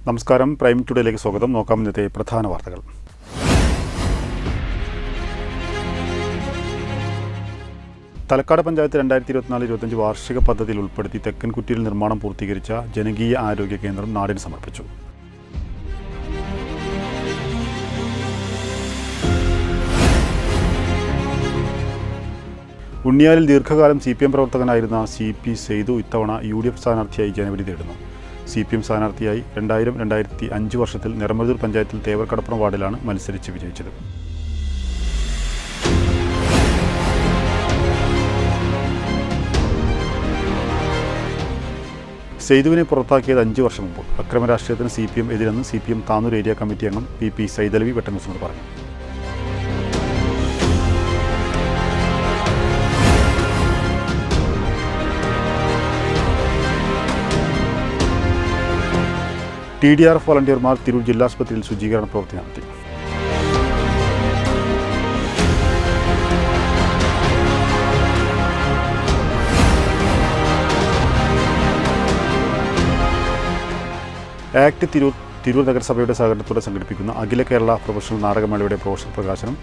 നമസ്കാരം, പ്രൈം ടുഡേയിലേക്ക് സ്വാഗതം. നോക്കാം ഇന്നത്തെ പ്രധാന വാർത്തകൾ. തലക്കാട് പഞ്ചായത്ത് 2024-25 വാർഷിക പദ്ധതിയിൽ ഉൾപ്പെടുത്തി തെക്കൻ കുറ്റിയിൽ നിർമ്മാണം പൂർത്തീകരിച്ച ജനകീയ ആരോഗ്യ കേന്ദ്രം നാടിന് സമർപ്പിച്ചു. ഉണ്ണിയാലിൽ ദീർഘകാലം CPM പ്രവർത്തകനായിരുന്ന CP സെയ്തു ഇത്തവണ UDF സ്ഥാനാർത്ഥിയായി ജനവിധി തേടുന്നു. CPM സ്ഥാനാർത്ഥിയായി 2000-2005 വർഷത്തിൽ നിറമരുതൂർ പഞ്ചായത്തിൽ തേവർക്കടപ്പുറം വാർഡിലാണ് മത്സരിച്ച് വിജയിച്ചത്. സെയ്തുവിനെ പുറത്താക്കിയത് 5 വർഷം മുമ്പ്. അക്രമ രാഷ്ട്രീയത്തിന് CPM എതിരെന്ന് CPM Tanur area committee അംഗം PP സൈദലവി വെട്ടന്യൂസിനോട് പറഞ്ഞു. TDRF വോളണ്ടിയർമാർ തിരൂർ ജില്ലാസ്പത്രിയിൽ ശുചീകരണ പ്രവൃത്തി നടത്തി. ആക്ട് തിരൂർ നഗരസഭയുടെ സഹകരണത്തോടെ സംഘടിപ്പിക്കുന്ന അഖില കേരള പ്രൊഫഷണൽ നാടകമേളയുടെ പ്രൊഫഷണൽ പ്രകാശനം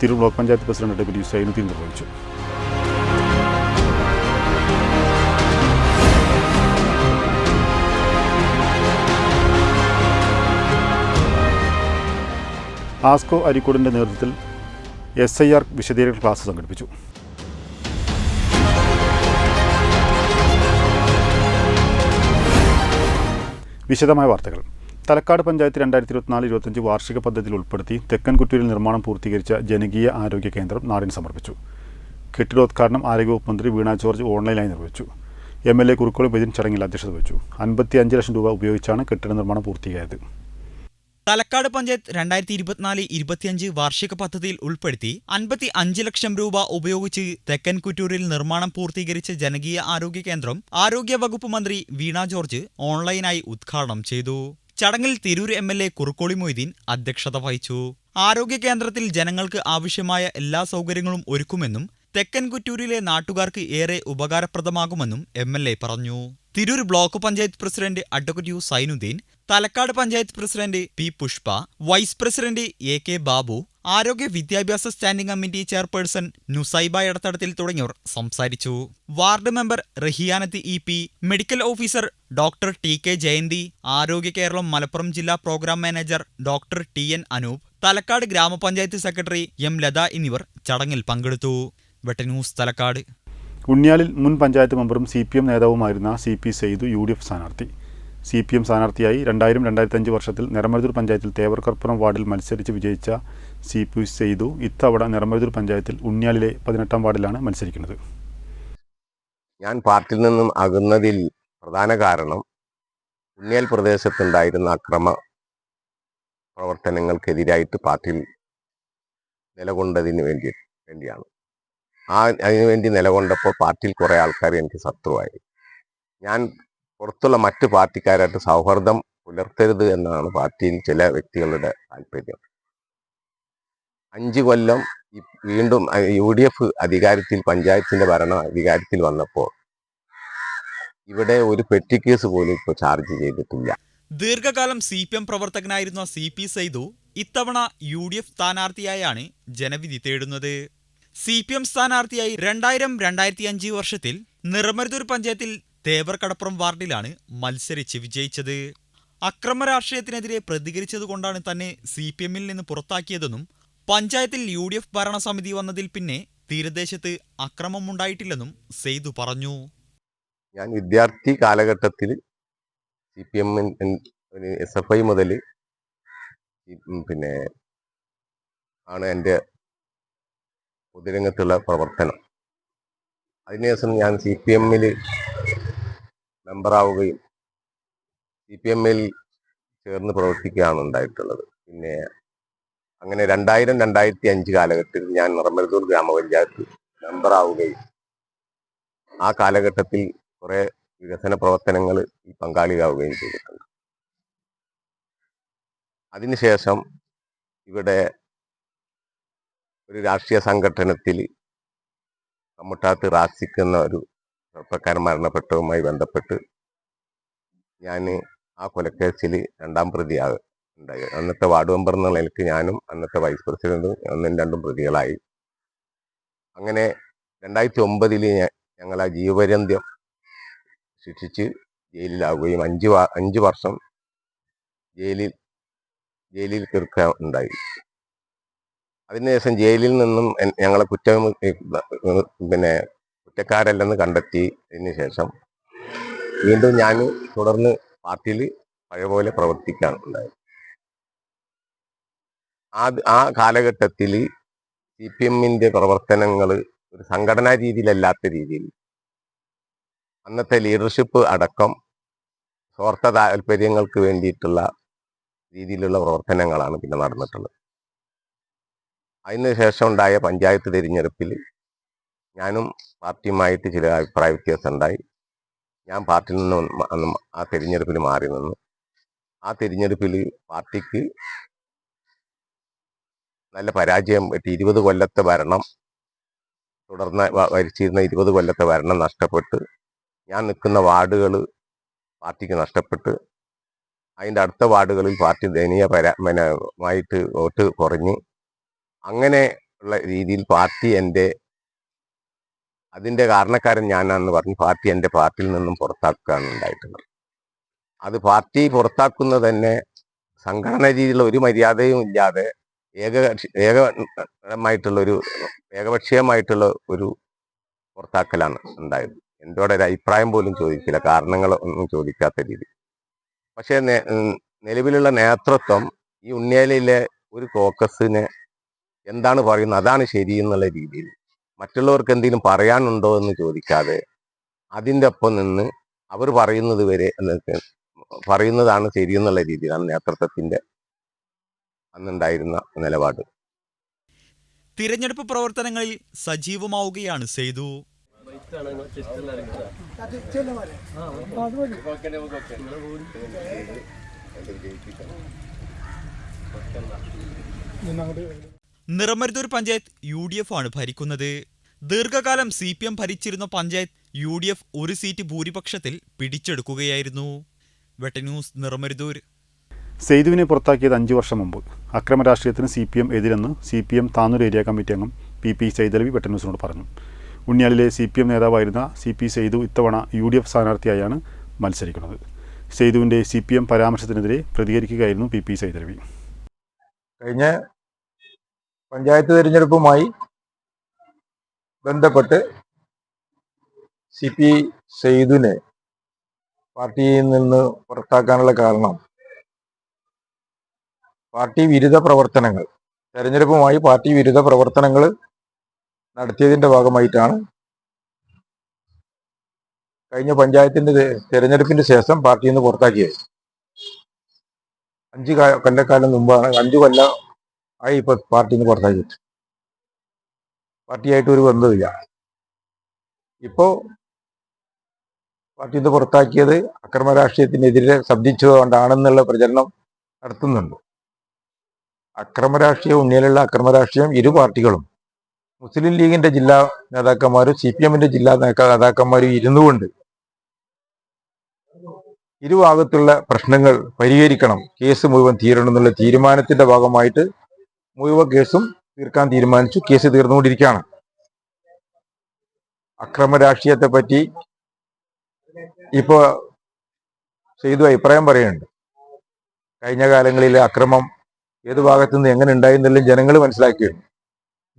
Tirur block panchayat president deputy Zainuddin നിർവഹിച്ചു. ആസ്കോ അരിക്കോടിൻ്റെ നേതൃത്വത്തിൽ SIR വിശദീകരണ ക്ലാസ് സംഘടിപ്പിച്ചു. വിശദമായ വാർത്തകൾ. തലക്കാട് പഞ്ചായത്ത് 2024-25 വാർഷിക പദ്ധതിയിൽ ഉൾപ്പെടുത്തി തെക്കൻ കുറ്റൂരിൽ നിർമ്മാണം പൂർത്തീകരിച്ച ജനകീയ ആരോഗ്യ കേന്ദ്രം നാടിന് സമർപ്പിച്ചു. കെട്ടിടോദ്ഘാടനം ആരോഗ്യവകുപ്പ് മന്ത്രി വീണ ജോർജ് ഓൺലൈനായി നിർവഹിച്ചു. MLA കുറുക്കോളി ബദിൻ ചടങ്ങിൽ അധ്യക്ഷത വഹിച്ചു. 55 ലക്ഷം രൂപ ഉപയോഗിച്ചാണ് കെട്ടിട നിർമ്മാണം പൂർത്തിയായത്. തലക്കാട് പഞ്ചായത്ത് 2024-25 വാർഷിക പദ്ധതിയിൽ ഉൾപ്പെടുത്തി 55 ലക്ഷം രൂപ ഉപയോഗിച്ച് തെക്കൻ കുറ്റൂരിൽ നിർമ്മാണം പൂർത്തീകരിച്ച ജനകീയ ആരോഗ്യ കേന്ദ്രം ആരോഗ്യ വകുപ്പ് മന്ത്രി വീണ ജോർജ് ഓൺലൈനായി ഉദ്ഘാടനം ചെയ്തു. ചടങ്ങിൽ തിരൂർ MLA കുറുക്കോളി മൊയ്തീൻ അധ്യക്ഷത വഹിച്ചു. ആരോഗ്യ കേന്ദ്രത്തിൽ ജനങ്ങൾക്ക് ആവശ്യമായ എല്ലാ സൗകര്യങ്ങളും ഒരുക്കുമെന്നും തെക്കൻ കുറ്റൂരിലെ നാട്ടുകാർക്ക് ഏറെ ഉപകാരപ്രദമാകുമെന്നും MLA പറഞ്ഞു. Tirur block panchayat president advocate U Zainuddin, Thalakkad panchayat president P Pushpa, vice president AK Babu, ആരോഗ്യ വിദ്യാഭ്യാസ standing committee chairperson Nusaiba Edathadathil തുടങ്ങിയവർ സംസാരിച്ചു. Ward member Rahiyanath EP, medical officer doctor TK Jayanthi, Arogya Keralam Malappuram ജില്ലാ program manager doctor TN Anoop, Thalakkad ഗ്രാമപഞ്ചായത്ത് സെക്രട്ടറി M ലത എന്നിവർ ചടങ്ങിൽ പങ്കെടുത്തു. വെട്ടന്യൂസ് തലക്കാട്. ഉണ്ണിയാലിൽ മുൻ പഞ്ചായത്ത് മെമ്പറും CPM നേതാവുമായിരുന്ന CP സെയ്തു UDF സ്ഥാനാർത്ഥി. CPM സ്ഥാനാർത്ഥിയായി 2000-2005 വർഷത്തിൽ നിറമരുതൂർ പഞ്ചായത്തിൽ തേവർക്കടപ്പുറം വാർഡിൽ മത്സരിച്ച് വിജയിച്ച CP സെയ്തു ഇത്തവണ നിറമരുതൂർ പഞ്ചായത്തിൽ ഉണ്ണിയാലിലെ 18-ാം വാർഡിലാണ് മത്സരിക്കുന്നത്. ഞാൻ പാർട്ടിയിൽ നിന്നും അകന്നതിൽ പ്രധാന കാരണം ഉണ്ണിയാൽ പ്രദേശത്തുണ്ടായിരുന്ന അക്രമ പ്രവർത്തനങ്ങൾക്കെതിരായിട്ട് പാർട്ടിയിൽ നിലകൊണ്ടതിന് വേണ്ടിയാണ്. അതിനുവേണ്ടി നിലകൊണ്ടപ്പോൾ പാർട്ടിയിൽ കുറേ ആൾക്കാർ എനിക്ക് ശത്രുവായി. ഞാൻ പുറത്തുള്ള മറ്റു പാർട്ടിക്കാരായിട്ട് സൗഹാർദ്ദം പുലർത്തരുത് എന്നാണ് പാർട്ടിയിൽ ചില വ്യക്തികളുടെ താല്പര്യം. 5 കൊല്ലം വീണ്ടും UDF അധികാരത്തിൽ, പഞ്ചായത്തിന്റെ ഭരണ അധികാരത്തിൽ വന്നപ്പോൾ ഇവിടെ ഒരു പെറ്റി കേസ് പോലും ഇപ്പോൾ ചാർജ് ചെയ്തിട്ടില്ല. ദീർഘകാലം CPM പ്രവർത്തകനായിരുന്ന CP സെയ്തു ഇത്തവണ UDF സ്ഥാനാർത്ഥിയായാണ് ജനവിധി തേടുന്നത്. CPM സ്ഥാനാർത്ഥിയായി 2000-2005 വർഷത്തിൽ നിറമരുതൂർ പഞ്ചായത്തിൽ തേവർക്കടപ്പുറം വാർഡിലാണ് മത്സരിച്ച് വിജയിച്ചത്. അക്രമ രാഷ്ട്രീയത്തിനെതിരെ പ്രതികരിച്ചതുകൊണ്ടാണ് തന്നെ CPMൽ നിന്ന് പുറത്താക്കിയതെന്നും പഞ്ചായത്തിൽ UDF ഭരണസമിതി വന്നതിൽ പിന്നെ തീരദേശത്ത് അക്രമമുണ്ടായിട്ടില്ലെന്നും സെയ്തു പറഞ്ഞു. ഞാൻ വിദ്യാർത്ഥി കാലഘട്ടത്തിൽ CPM SFI മുതൽ ആണ് എൻ്റെ പൊതുരംഗത്തുള്ള പ്രവർത്തനം. അതിനുശേഷം ഞാൻ CPMൽ മെമ്പറാവുകയും CPMൽ ചേർന്ന് പ്രവർത്തിക്കുകയാണ് ഉണ്ടായിട്ടുള്ളത്. പിന്നെ അങ്ങനെ 2000-2005 കാലഘട്ടത്തിൽ ഞാൻ നിറമരുതൂർ ഗ്രാമപഞ്ചായത്ത് മെമ്പറാവുകയും ആ കാലഘട്ടത്തിൽ കുറെ വികസന പ്രവർത്തനങ്ങൾ പങ്കാളിയാവുകയും ചെയ്തിട്ടുണ്ട്. അതിനുശേഷം ഇവിടെ ഒരു രാഷ്ട്രീയ സംഘടനത്തിൽ കമ്മുട്ടാത്ത് റാസിക് എന്ന ഒരു ചെറുപ്പക്കാരൻ മരണപ്പെട്ടതുമായി ബന്ധപ്പെട്ട് ഞാൻ ആ കൊലക്കേസിൽ 2ാം പ്രതിയാകും ഉണ്ടായി. അന്നത്തെ വാർഡ് മെമ്പർ എന്ന നിലയ്ക്ക് ഞാനും അന്നത്തെ വൈസ് പ്രസിഡന്റും 1-2 പ്രതികളായി. അങ്ങനെ 2009 ഞങ്ങൾ ആ ജീവപര്യന്തം ശിക്ഷിച്ച് ജയിലിലാവുകയും 5 വർഷം ജയിലിൽ തീർക്കാൻ ഉണ്ടായി. അതിനുശേഷം ജയിലിൽ നിന്നും ഞങ്ങളെ കുറ്റക്കാരല്ലെന്ന് കണ്ടെത്തിയതിന് ശേഷം വീണ്ടും ഞാൻ തുടർന്ന് പാർട്ടിയിൽ പഴയപോലെ പ്രവർത്തിക്കാൻ ഉണ്ടായി. ആ കാലഘട്ടത്തിൽ CPM-ന്റെ പ്രവർത്തനങ്ങൾ ഒരു സംഘടനാ രീതിയിലല്ലാത്ത രീതിയിൽ അന്നത്തെ ലീഡർഷിപ്പ് അടക്കം സ്വാർത്ഥ താല്പര്യങ്ങൾക്ക് വേണ്ടിയിട്ടുള്ള രീതിയിലുള്ള പ്രവർത്തനങ്ങളാണ് പിന്നെ നടന്നിട്ടുള്ളത്. അതിനുശേഷം ഉണ്ടായ പഞ്ചായത്ത് തിരഞ്ഞെടുപ്പിൽ ഞാനും പാർട്ടിയുമായിട്ട് ചില അഭിപ്രായ വ്യത്യാസം ഉണ്ടായി. ഞാൻ പാർട്ടിയിൽ നിന്ന് ആ തിരഞ്ഞെടുപ്പിൽ മാറി നിന്നു. ആ തിരഞ്ഞെടുപ്പിൽ പാർട്ടിക്ക് നല്ല പരാജയം പറ്റി. 20 കൊല്ലത്തെ ഭരണം തുടർന്ന് ഭരിച്ചിരുന്ന 20 കൊല്ലത്തെ ഭരണം നഷ്ടപ്പെട്ട് ഞാൻ നിൽക്കുന്ന വാർഡുകൾ പാർട്ടിക്ക് നഷ്ടപ്പെട്ട് അതിൻ്റെ അടുത്ത വാർഡുകളിൽ പാർട്ടി ദയനീയമായിട്ട് വോട്ട് കുറഞ്ഞ് അങ്ങനെ ഉള്ള രീതിയിൽ പാർട്ടി അതിൻ്റെ കാരണക്കാരൻ ഞാനാണെന്ന് പറഞ്ഞ് പാർട്ടി എൻ്റെ പാർട്ടിയിൽ നിന്നും പുറത്താക്കുകയാണ് ഉണ്ടായിട്ടുള്ളത്. അത് പാർട്ടി പുറത്താക്കുന്നത് തന്നെ സംഘടന രീതിയിലുള്ള ഒരു മര്യാദയും ഇല്ലാതെ ഏകപക്ഷീയമായിട്ടുള്ള ഒരു പുറത്താക്കലാണ് ഉണ്ടായത്. എന്നോട് ഒരു അഭിപ്രായം പോലും ചോദിക്കില്ല, കാരണങ്ങൾ ഒന്നും ചോദിക്കാത്ത രീതി. പക്ഷേ നിലവിലുള്ള നേതൃത്വം ഈ ഉണ്ണിയാലിലെ ഒരു കോക്കസിനെ എന്താണ് പറയുന്നത് അതാണ് ശരി എന്നുള്ള രീതിയിൽ മറ്റുള്ളവർക്ക് എന്തെങ്കിലും പറയാനുണ്ടോ എന്ന് ചോദിക്കാതെ അതിൻ്റെ ഒപ്പം നിന്ന് അവർ പറയുന്നതാണ് ശരിയെന്നുള്ള രീതിയിലാണ് നേതൃത്വത്തിന്റെ അന്നുണ്ടായിരുന്ന നിലപാട്. തിരഞ്ഞെടുപ്പ് പ്രവർത്തനങ്ങളിൽ സജീവമാവുകയാണ് സെയ്തു. നിറമരുതൂർ പഞ്ചായത്ത് UDF ആണ് ഭരിക്കുന്നത്. ദീർഘകാലം CPM ഭരിച്ചിരുന്ന പഞ്ചായത്ത് UDF ഒരു സീറ്റ് ഭൂരിപക്ഷത്തിൽ പിടിച്ചെടുക്കുകയായിരുന്നു. വെട്ടന്യൂസ് നിറമരുതൂർ. സെയ്തുവിനെ പുറത്താക്കിയത് 5 വർഷം മുമ്പ്. അക്രമ രാഷ്ട്രീയത്തിന് CPM എതിരെന്ന് CPM Tanur area committee അംഗം PP സൈതലവി വെട്ടന്യൂസിനോട് പറഞ്ഞു. ഉണ്ണിയാലിലെ CPM നേതാവായിരുന്ന CP സെയ്തു ഇത്തവണ UDF സ്ഥാനാർത്ഥിയായാണ് മത്സരിക്കുന്നത്. സെയ്തുവിൻ്റെ CPM പരാമർശത്തിനെതിരെ പ്രതികരിക്കുകയായിരുന്നു PP സൈതലവി. കഴിഞ്ഞ പഞ്ചായത്ത് തിരഞ്ഞെടുപ്പുമായി ബന്ധപ്പെട്ട് CP സെയ്തുവിനെ പാർട്ടിയിൽ നിന്ന് പുറത്താക്കാനുള്ള കാരണം പാർട്ടി വിരുദ്ധ പ്രവർത്തനങ്ങൾ, തെരഞ്ഞെടുപ്പുമായി പാർട്ടി വിരുദ്ധ പ്രവർത്തനങ്ങൾ നടത്തിയതിന്റെ ഭാഗമായിട്ടാണ് കഴിഞ്ഞ പഞ്ചായത്തിന്റെ തെരഞ്ഞെടുപ്പിന്റെ ശേഷം പാർട്ടിയിൽ നിന്ന് പുറത്താക്കിയത്. 5 കൊല്ലക്കാലം മുമ്പാണ്, 5 കൊല്ലം ആയി ഇപ്പൊ പാർട്ടിയിൽ നിന്ന് പുറത്താക്കിയിട്ട്. പാർട്ടിയായിട്ട് ഒരു ബന്ധമില്ല. ഇപ്പോ പാർട്ടിയിൽ നിന്ന് പുറത്താക്കിയത് അക്രമ രാഷ്ട്രീയത്തിനെതിരെ ശബ്ദിച്ചുകൊണ്ടാണെന്നുള്ള പ്രചരണം നടത്തുന്നുണ്ട്. അക്രമ രാഷ്ട്രീയം, ഉണ്ണിയിലുള്ള അക്രമ രാഷ്ട്രീയം ഇരു പാർട്ടികളും, മുസ്ലിം ലീഗിന്റെ ജില്ലാ നേതാക്കന്മാരും CPM-ന്റെ ജില്ലാ നേതാക്കന്മാരും ഇരുന്നുകൊണ്ട് ഇരുഭാഗത്തുള്ള പ്രശ്നങ്ങൾ പരിഹരിക്കണം, കേസ് മുഴുവൻ തീരണം എന്നുള്ള തീരുമാനത്തിന്റെ ഭാഗമായിട്ട് മുഴുവൻ കേസും തീർക്കാൻ തീരുമാനിച്ചു. കേസ് തീർന്നുകൊണ്ടിരിക്കുകയാണ്. അക്രമ രാഷ്ട്രീയത്തെ പറ്റി ഇപ്പോ ചെയ്തു അഭിപ്രായം പറയുന്നുണ്ട്. കഴിഞ്ഞ കാലങ്ങളിലെ അക്രമം ഏത് ഭാഗത്തു നിന്ന് എങ്ങനെ ഉണ്ടായി എന്നെല്ലാം ജനങ്ങൾ മനസ്സിലാക്കിയിരുന്നു.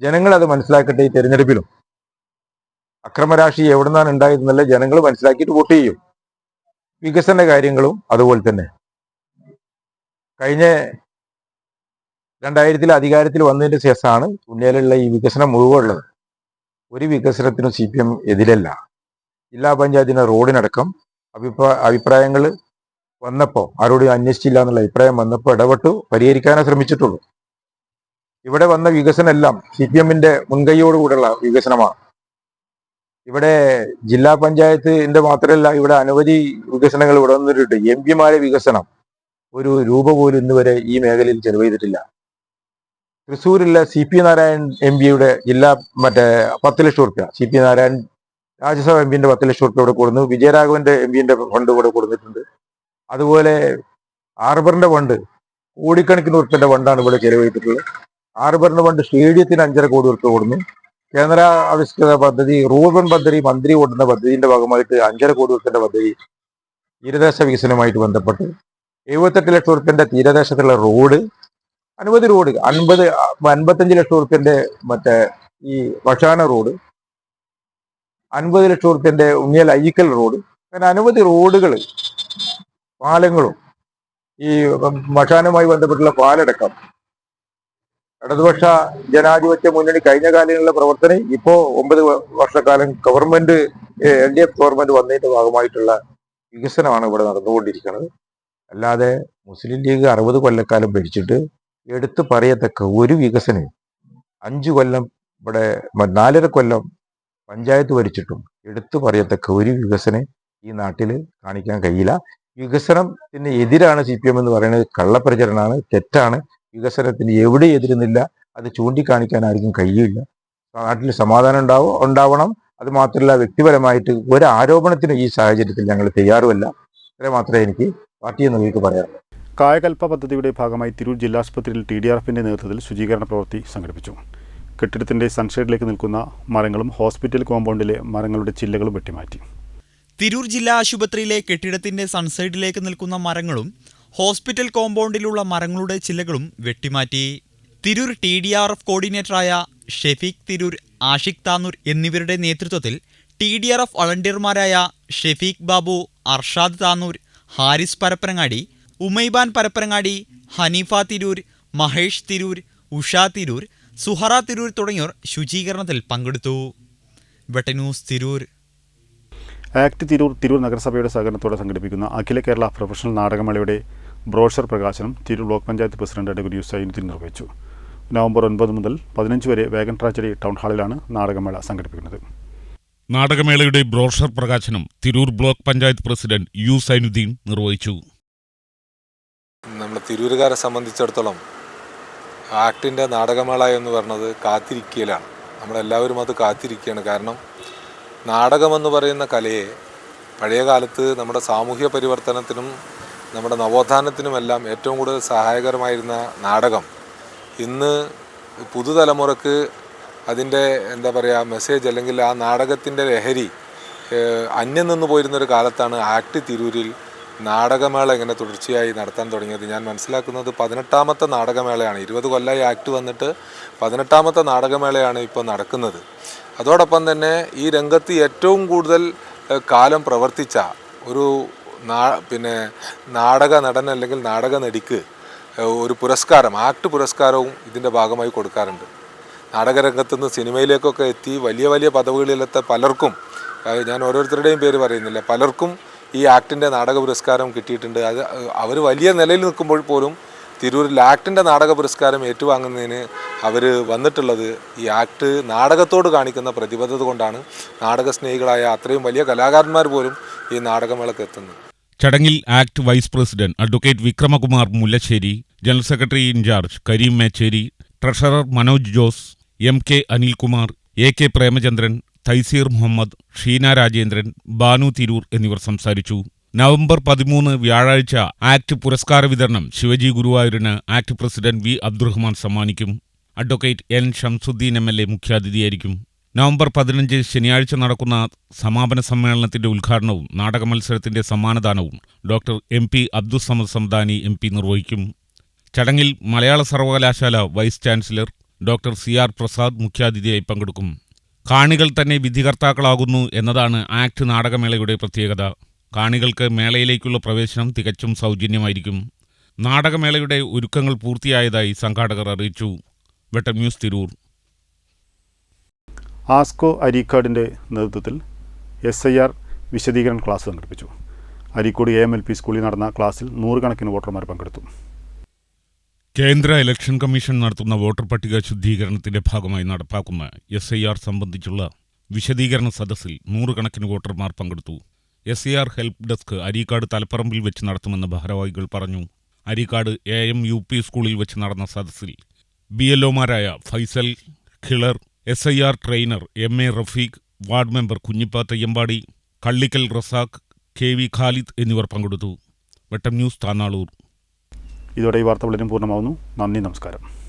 ജനങ്ങൾ അത് മനസ്സിലാക്കട്ടെ. ഈ തെരഞ്ഞെടുപ്പിലും അക്രമ രാഷ്ട്രീയം എവിടെ നിന്നാണ് ഉണ്ടായതെന്നല്ല ജനങ്ങൾ മനസ്സിലാക്കിയിട്ട് വോട്ട് ചെയ്യും. വികസന കാര്യങ്ങളും അതുപോലെ തന്നെ. കഴിഞ്ഞ 2000 അധികാരത്തിൽ വന്നതിന് ശേഷമാണ് ഉണ്ണിയാലുള്ള ഈ വികസനം മുഴുവൻ ഉള്ളത്. ഒരു വികസനത്തിനും CPM എതിരല്ല. ജില്ലാ പഞ്ചായത്തിന്റെ റോഡിനടക്കം അഭിപ്രായങ്ങൾ വന്നപ്പോൾ, ആരോടും അന്വേഷിച്ചില്ല എന്നുള്ള അഭിപ്രായം വന്നപ്പോൾ ഇടപെട്ടു പരിഹരിക്കാനേ ശ്രമിച്ചിട്ടുള്ളൂ. ഇവിടെ വന്ന വികസനം എല്ലാം CPM-ന്റെ മുൻകൈയോടുകൂടെയുള്ള വികസനമാണ്. ഇവിടെ ജില്ലാ പഞ്ചായത്തിന്റെ മാത്രമല്ല, ഇവിടെ അനവധി വികസനങ്ങൾ ഇവിടെ വന്നിട്ടുണ്ട്. MP-മാരെ വികസനം ഒരു രൂപ പോലും ഇന്ന് വരെ ഈ മേഖലയിൽ ചെലവഴിച്ചിട്ടില്ല. തൃശ്ശൂരിലെ CP നാരായൺ MP-യുടെ ജില്ലാ 10 ലക്ഷം റുപ്യ, CP നാരായൺ രാജ്യസഭ MP-ന്റെ 10 ലക്ഷം റുപ്യ ഇവിടെ കൊടുന്നു. വിജയരാഘവന്റെ MP-ന്റെ ഫണ്ട് ഇവിടെ കൊടുത്തിട്ടുണ്ട്. അതുപോലെ ഹാർബറിന്റെ ഫണ്ട് കോടിക്കണക്കിന് ഉറുപ്പിന്റെ ഫണ്ടാണ് ഇവിടെ ചെലവഴിച്ചിട്ടുള്ളത്. ഹാർബറിന്റെ ഫണ്ട് സ്റ്റേഡിയത്തിന് 5.5 കോടി ഉറുപ്പിക കൊടുന്നു. കേന്ദ്ര ആവിഷ്കൃത പദ്ധതി റൂർബൻ പദ്ധതി മന്ത്രി കൊടുക്കുന്ന പദ്ധതിന്റെ ഭാഗമായിട്ട് 5.5 കോടി ഉറുപ്പിന്റെ പദ്ധതി തീരദേശ വികസനവുമായിട്ട് ബന്ധപ്പെട്ട് 78 ലക്ഷം ഉറുപ്പിന്റെ തീരദേശത്തുള്ള റോഡ്, അനവധി റോഡ്, 55 ലക്ഷം ഉറുപ്പിന്റെ ഈ വഷാന റോഡ്, 50 ലക്ഷം ഉറുപ്പിന്റെ ഉണ്ണിയൽ അയ്യിക്കൽ റോഡ്, അങ്ങനെ അനവധി റോഡുകൾ, പാലങ്ങളും ഈ വഷാനുമായി ബന്ധപ്പെട്ടുള്ള പാലടക്കം ഇടതുപക്ഷ ജനാധിപത്യ മുന്നണി കഴിഞ്ഞ കാലങ്ങളിലെ പ്രവർത്തനം ഇപ്പോ 9 വർഷക്കാലം ഗവൺമെന്റ് LDF ഗവൺമെന്റ് വന്നതിന്റെ ഭാഗമായിട്ടുള്ള വികസനമാണ് ഇവിടെ നടന്നുകൊണ്ടിരിക്കുന്നത്. അല്ലാതെ മുസ്ലിം ലീഗ് 60 കൊല്ലക്കാലം ഭരിച്ചിട്ട് എടുത്തു പറയത്തക്ക ഒരു വികസനം 5 കൊല്ലം ഇവിടെ 4.5 കൊല്ലം പഞ്ചായത്ത് ഭരിച്ചിട്ടും എടുത്തു പറയത്തക്ക ഒരു വികസനം ഈ നാട്ടിൽ കാണിക്കാൻ കഴിയില്ല. വികസനത്തിന് എതിരാണ് CPM എന്ന് പറയുന്നത് കള്ളപ്രചരണമാണ്, തെറ്റാണ്. വികസനത്തിന് എവിടെ എതിരുന്നില്ല, അത് ചൂണ്ടിക്കാണിക്കാൻ ആർക്കും കഴിയില്ല. നാട്ടിൽ സമാധാനം ഉണ്ടാവണം. അത് മാത്രമല്ല, വ്യക്തിപരമായിട്ട് ഒരു ആരോപണത്തിനും ഈ സാഹചര്യത്തിൽ ഞങ്ങൾ തയ്യാറുമല്ല. ഇത്ര മാത്രമേ എനിക്ക് പാർട്ടി നിങ്ങൾക്ക് പറയാറുള്ളൂ. കായകൽപ്പ പദ്ധതിയുടെ ഭാഗമായി തിരൂർ ജില്ലാസ്പത്രിയിൽ TDRFന്റെ നേതൃത്വത്തിൽ ശുചീകരണ പ്രവൃത്തി സംഘടിപ്പിച്ചു. കെട്ടിടത്തിന്റെ സൺഷെയ്ഡിലേക്ക് നിൽക്കുന്ന മരങ്ങളും ഹോസ്പിറ്റൽ കോമ്പൗണ്ടിലെ മരങ്ങളുടെ ചില്ലകളും വെട്ടിമാറ്റി. തിരൂർ ജില്ലാ ആശുപത്രിയിലെ കെട്ടിടത്തിന്റെ സൺസൈഡിലേക്ക് നിൽക്കുന്ന മരങ്ങളും ഹോസ്പിറ്റൽ കോമ്പൗണ്ടിലുള്ള മരങ്ങളുടെ ചില്ലകളും വെട്ടിമാറ്റി. തിരൂർ TDRF കോർഡിനേറ്ററായ ഷെഫീഖ് തിരൂർ, ആഷിഖ് താനൂർ എന്നിവരുടെ നേതൃത്വത്തിൽ TDRF വളണ്ടിയർമാരായ ഷെഫീഖ് ബാബു, അർഷാദ് താനൂർ, ഹാരിസ് പരപ്പരങ്ങാടി, ഉമൈബാൻ പരപ്പരങ്ങാടി, ഹനീഫ തിരൂർ, മഹേഷ് തിരൂർ, ഉഷ തിരൂർ, സുഹറ തിരൂർ തുടങ്ങിയവർ ശുചീകരണത്തിൽ പങ്കെടുത്തു. വെട്ടന്യൂസ് തിരൂർ. ആക്ട് തിരൂർ നഗരസഭയുടെ സഹകരണത്തോടെ സംഘടിപ്പിക്കുന്ന അഖില കേരള പ്രൊഫഷണൽ നാടകമേളയുടെ ബ്രോഷർ പ്രകാശനം Tirur block panchayat president advocate U നിർവഹിച്ചു. നവംബർ 9 മുതൽ 15 വരെ വേഗൻ ട്രാജഡി ടൗൺ ഹാളിലാണ് നാടകമേള സംഘടിപ്പിക്കുന്നത്. നാടകമേളയുടെ ബ്രോഷർ പ്രകാശനം Tirur block panchayat president U Zainuddin നിർവഹിച്ചു. നമ്മൾ തിരൂരുകാരെ സംബന്ധിച്ചിടത്തോളം ആക്ടിൻ്റെ നാടകമേള എന്ന് പറയുന്നത് കാത്തിരിക്കലാണ്. നമ്മളെല്ലാവരും അത് കാത്തിരിക്കുകയാണ്. കാരണം നാടകമെന്ന് പറയുന്ന കലയെ പഴയ കാലത്ത് നമ്മുടെ സാമൂഹ്യ പരിവർത്തനത്തിനും നമ്മുടെ നവോത്ഥാനത്തിനുമെല്ലാം ഏറ്റവും കൂടുതൽ സഹായകരമായിരുന്ന നാടകം ഇന്ന് പുതുതലമുറക്ക് അതിൻ്റെ മെസ്സേജ് അല്ലെങ്കിൽ ആ നാടകത്തിൻ്റെ ലഹരി അന്യം നിന്ന് പോയിരുന്നൊരു കാലത്താണ് ആക്ട് തിരൂരിൽ നാടകമേള ഇങ്ങനെ തുടർച്ചയായി നടത്താൻ തുടങ്ങിയത്. ഞാൻ മനസ്സിലാക്കുന്നത് 18ാമത്തെ നാടകമേളയാണ്. 20 കൊല്ലമായി ആക്ട് വന്നിട്ട് 18ാമത്തെ നാടകമേളയാണ് ഇപ്പോൾ നടക്കുന്നത്. അതോടൊപ്പം തന്നെ ഈ രംഗത്ത് ഏറ്റവും കൂടുതൽ കാലം പ്രവർത്തിച്ച ഒരു നാടക നടൻ അല്ലെങ്കിൽ നാടക നടിക്ക് ഒരു പുരസ്കാരം, ആക്ട് പുരസ്കാരവും ഇതിൻ്റെ ഭാഗമായി കൊടുക്കാറുണ്ട്. നാടകരംഗത്തുനിന്ന് സിനിമയിലേക്കൊക്കെ എത്തി വലിയ വലിയ പദവികളിലെത്ത പലർക്കും, ഞാൻ ഓരോരുത്തരുടെയും പേര് പറയുന്നില്ല, പലർക്കും ഈ ആക്ടിൻ്റെ നാടക പുരസ്കാരം കിട്ടിയിട്ടുണ്ട്. അത് അവർ വലിയ നിലയിൽ നിൽക്കുമ്പോൾ പോലും തിരൂരിൽ ആക്ടിൻ്റെ നാടക പുരസ്കാരം ഏറ്റുവാങ്ങുന്നതിന് അവർ വന്നിട്ടുള്ളത് ഈ ആക്ട് നാടകത്തോട് കാണിക്കുന്ന പ്രതിബദ്ധത കൊണ്ടാണ്. നാടക സ്നേഹികളായ അത്രയും വലിയ കലാകാരന്മാർ പോലും ഈ നാടകമേളക്ക് എത്തുന്നത്. ചടങ്ങിൽ ACT vice president advocate Vikramakumar Mullassery, general secretary incharge Kareem Mechery, treasurer Manoj Jose, MK Anilkumar, AK Premachandran, Thaiseer Muhammad, Sheena Rajendran, Banu Tirur എന്നിവർ സംസാരിച്ചു. നവംബർ 13 വ്യാഴാഴ്ച ആക്ട് പുരസ്കാര വിതരണം ശിവജി ഗുരുവായൂരിന് ആക്ട് പ്രസിഡന്റ് V അബ്ദുറഹ്മാൻ സമ്മാനിക്കും. അഡ്വക്കേറ്റ് N ഷംസുദ്ദീൻ MLA മുഖ്യാതിഥിയായിരിക്കും. നവംബർ 15 ശനിയാഴ്ച നടക്കുന്ന സമാപന സമ്മേളനത്തിന്റെ ഉദ്ഘാടനവും നാടക മത്സരത്തിന്റെ സമ്മാനദാനവും doctor MP Abdussamad Samadani MP നിർവഹിക്കും. ചടങ്ങിൽ മലയാള സർവകലാശാല vice chancellor doctor CR Prasad മുഖ്യാതിഥിയായി പങ്കെടുക്കും. കാണികൾ തന്നെ വിധികർത്താക്കളാകുന്നു എന്നതാണ് ആക്ട് നാടകമേളയുടെ പ്രത്യേകത. കാണികൾക്ക് മേളയിലേക്കുള്ള പ്രവേശനം തികച്ചും സൗജന്യമായിരിക്കും. നാടകമേളയുടെ ഒരുക്കങ്ങൾ പൂർത്തിയായതായി സംഘാടകർ അറിയിച്ചു. വെട്ടന്യൂസ് തിരൂർ. ആസ്കോ അരീക്കാടിൻ്റെ നേതൃത്വത്തിൽ SIR വിശദീകരണ ക്ലാസ് സംഘടിപ്പിച്ചു. അരീക്കോട് AMLP സ്കൂളിൽ നടന്ന ക്ലാസ്സിൽ 100 കണക്കിന് വോട്ടർമാർ പങ്കെടുത്തു. കേന്ദ്ര ഇലക്ഷൻ കമ്മീഷൻ നടത്തുന്ന വോട്ടർ പട്ടിക ശുദ്ധീകരണത്തിന്റെ ഭാഗമായി നടപ്പാക്കുന്ന SIR സംബന്ധിച്ചുള്ള വിശദീകരണ സദസ്സിൽ നൂറുകണക്കിന് വോട്ടർമാർ പങ്കെടുത്തു. SIR ഹെൽപ്പ് ഡെസ്ക് അരീക്കാട് തലപ്പറമ്പിൽ വെച്ച് നടത്തുമെന്ന് ഭാരവാഹികൾ പറഞ്ഞു. അരീക്കാട് AM-UP സ്കൂളിൽ വെച്ച് നടന്ന സദസ്സിൽ BLOമാരായ Faisal, Khilar, SIR trainer MA Rafeeq, ward member Kunhippa Thayyampadi, Kallikkal Razak, KV Khalid എന്നിവർ പങ്കെടുത്തു. വെട്ടം ന്യൂസ് താന്നാളൂർ. ഇതോടെ ഈ വാർത്ത വളരെ പൂർണ്ണമാവുന്നു. നന്ദി, നമസ്കാരം.